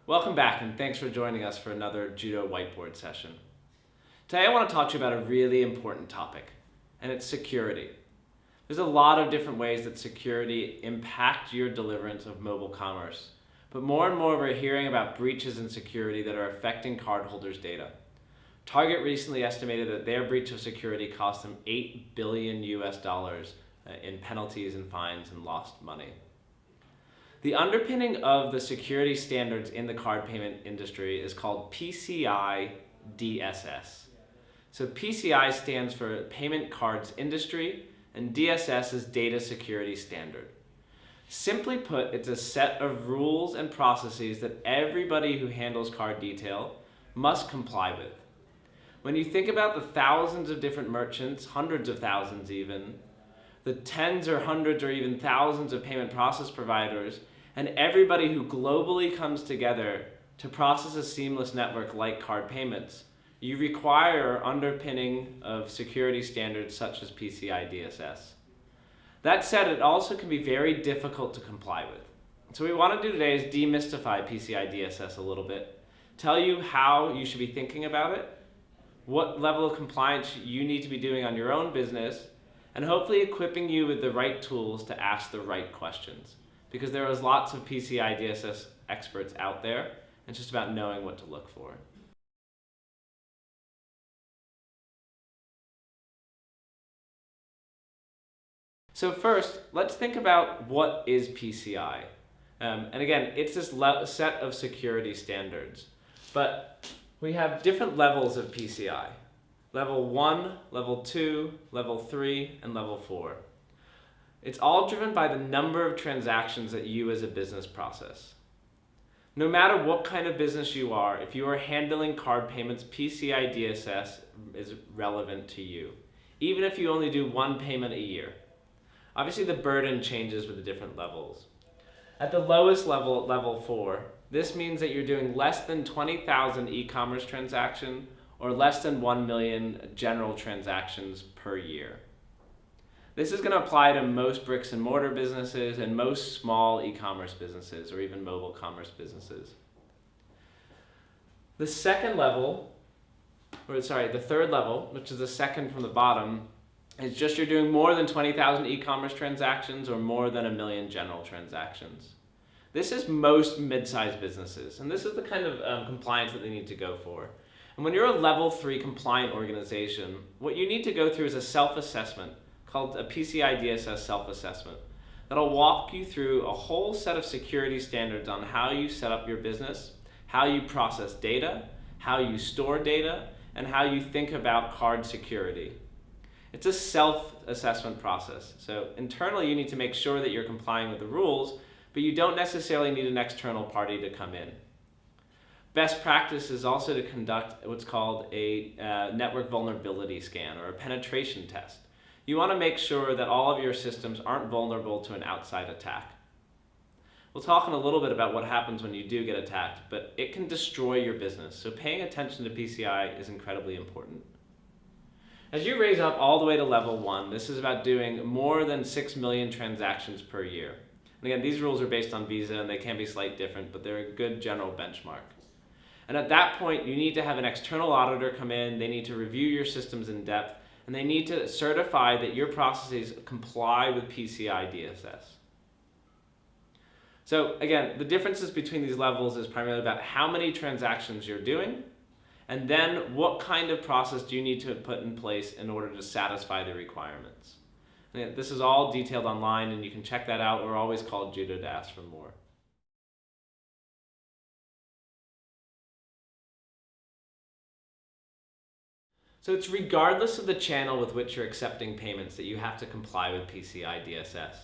Welcome back and thanks for joining us for another Judo whiteboard session. Today I want to talk to you about a really important topic, and it's security. There's a lot of different ways that security impact your deliverance of mobile commerce, but more and more we're hearing about breaches in security that are affecting cardholders' data. Target recently estimated that their breach of security cost them $8 billion in penalties and fines and lost money. The underpinning of the security standards in the card payment industry is called PCI DSS. So PCI stands for Payment Cards Industry, and DSS is Data Security Standard. Simply put, it's a set of rules and processes that everybody who handles card detail must comply with. When you think about the thousands of different merchants, hundreds of thousands even, the tens or hundreds or even thousands of payment process providers, and everybody who globally comes together to process a seamless network like card payments, you require underpinning of security standards such as PCI DSS. That said, it also can be very difficult to comply with. So what we want to do today is demystify PCI DSS a little bit, tell you how you should be thinking about it, what level of compliance you need to be doing on your own business, and hopefully equipping you with the right tools to ask the right questions. Because there is lots of PCI DSS experts out there, and it's just about knowing what to look for. So first, let's think about what is PCI. And again, it's this set of security standards. But we have different levels of PCI. Level 1, Level 2, Level 3, and Level 4. It's all driven by the number of transactions that you as a business process. No matter what kind of business you are, if you are handling card payments, PCI DSS is relevant to you, even if you only do one payment a year. Obviously, the burden changes with the different levels. At the lowest level, at Level 4, this means that you're doing less than 20,000 e-commerce transactions or less than 1 million general transactions per year. This is going to apply to most bricks and mortar businesses and most small e-commerce businesses or even mobile commerce businesses. The third level, which is the second from the bottom, is just you're doing more than 20,000 e-commerce transactions or more than 1 million general transactions. This is most mid-sized businesses, and this is the kind of compliance that they need to go for. And when you're a Level 3 compliant organization, what you need to go through is a self-assessment called a PCI DSS self-assessment that'll walk you through a whole set of security standards on how you set up your business, how you process data, how you store data, and how you think about card security. It's a self-assessment process. So internally, you need to make sure that you're complying with the rules, but you don't necessarily need an external party to come in. Best practice is also to conduct what's called a network vulnerability scan or a penetration test. You want to make sure that all of your systems aren't vulnerable to an outside attack. We'll talk in a little bit about what happens when you do get attacked, but it can destroy your business. So paying attention to PCI is incredibly important. As you raise up all the way to Level 1, this is about doing more than 6 million transactions per year. And again, these rules are based on Visa and they can be slightly different, but they're a good general benchmark. And at that point, you need to have an external auditor come in, they need to review your systems in depth, and they need to certify that your processes comply with PCI DSS. So again, the differences between these levels is primarily about how many transactions you're doing, and then what kind of process do you need to put in place in order to satisfy the requirements. And this is all detailed online, and you can check that out, or always call Judo to ask for more. So it's regardless of the channel with which you're accepting payments that you have to comply with PCI DSS.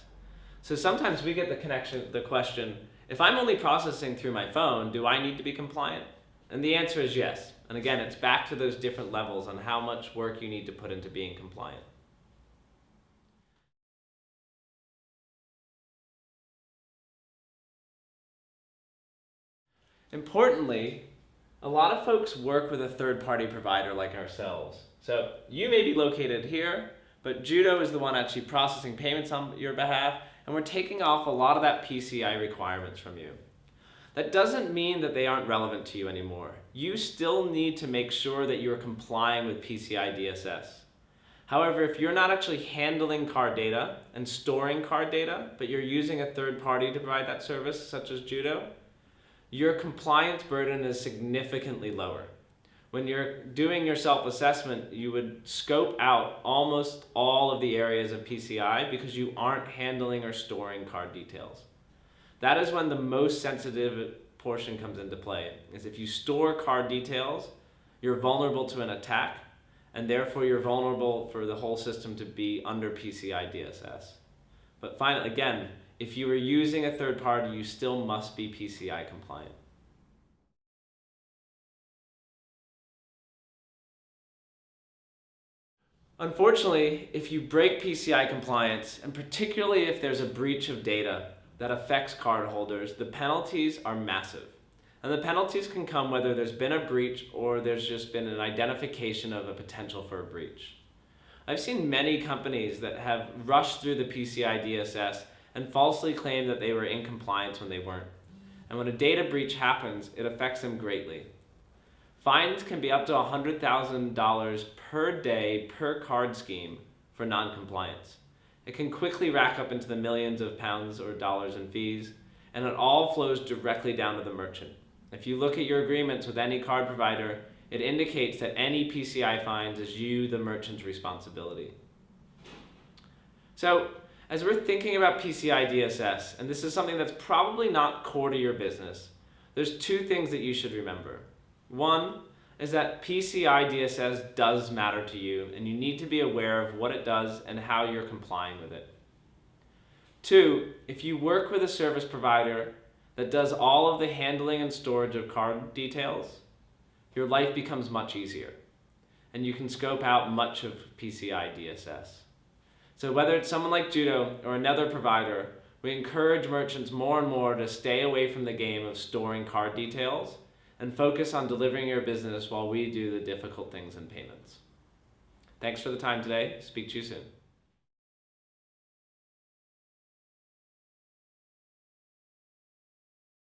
So sometimes we get the question, if I'm only processing through my phone, do I need to be compliant? And the answer is yes. And again, it's back to those different levels on how much work you need to put into being compliant. Importantly, a lot of folks work with a third-party provider like ourselves. So you may be located here, but Judo is the one actually processing payments on your behalf, and we're taking off a lot of that PCI requirements from you. That doesn't mean that they aren't relevant to you anymore. You still need to make sure that you're complying with PCI DSS. However, if you're not actually handling card data and storing card data, but you're using a third party to provide that service, such as Judo, your compliance burden is significantly lower. When you're doing your self-assessment, you would scope out almost all of the areas of PCI because you aren't handling or storing card details. That is when the most sensitive portion comes into play, is if you store card details, you're vulnerable to an attack, and therefore you're vulnerable for the whole system to be under PCI DSS. But finally, again, if you are using a third party, you still must be PCI compliant. Unfortunately, if you break PCI compliance, and particularly if there's a breach of data that affects cardholders, the penalties are massive. And the penalties can come whether there's been a breach or there's just been an identification of a potential for a breach. I've seen many companies that have rushed through the PCI DSS and falsely claim that they were in compliance when they weren't. And when a data breach happens, it affects them greatly. Fines can be up to $100,000 per day per card scheme for non-compliance. It can quickly rack up into the millions of pounds or dollars in fees, and it all flows directly down to the merchant. If you look at your agreements with any card provider, it indicates that any PCI fines is you, the merchant's responsibility. So, as we're thinking about PCI DSS, and this is something that's probably not core to your business, there's two things that you should remember. One is that PCI DSS does matter to you, and you need to be aware of what it does and how you're complying with it. Two, if you work with a service provider that does all of the handling and storage of card details, your life becomes much easier, and you can scope out much of PCI DSS. So whether it's someone like Judo or another provider, we encourage merchants more and more to stay away from the game of storing card details and focus on delivering your business while we do the difficult things in payments. Thanks for the time today. Speak to you soon.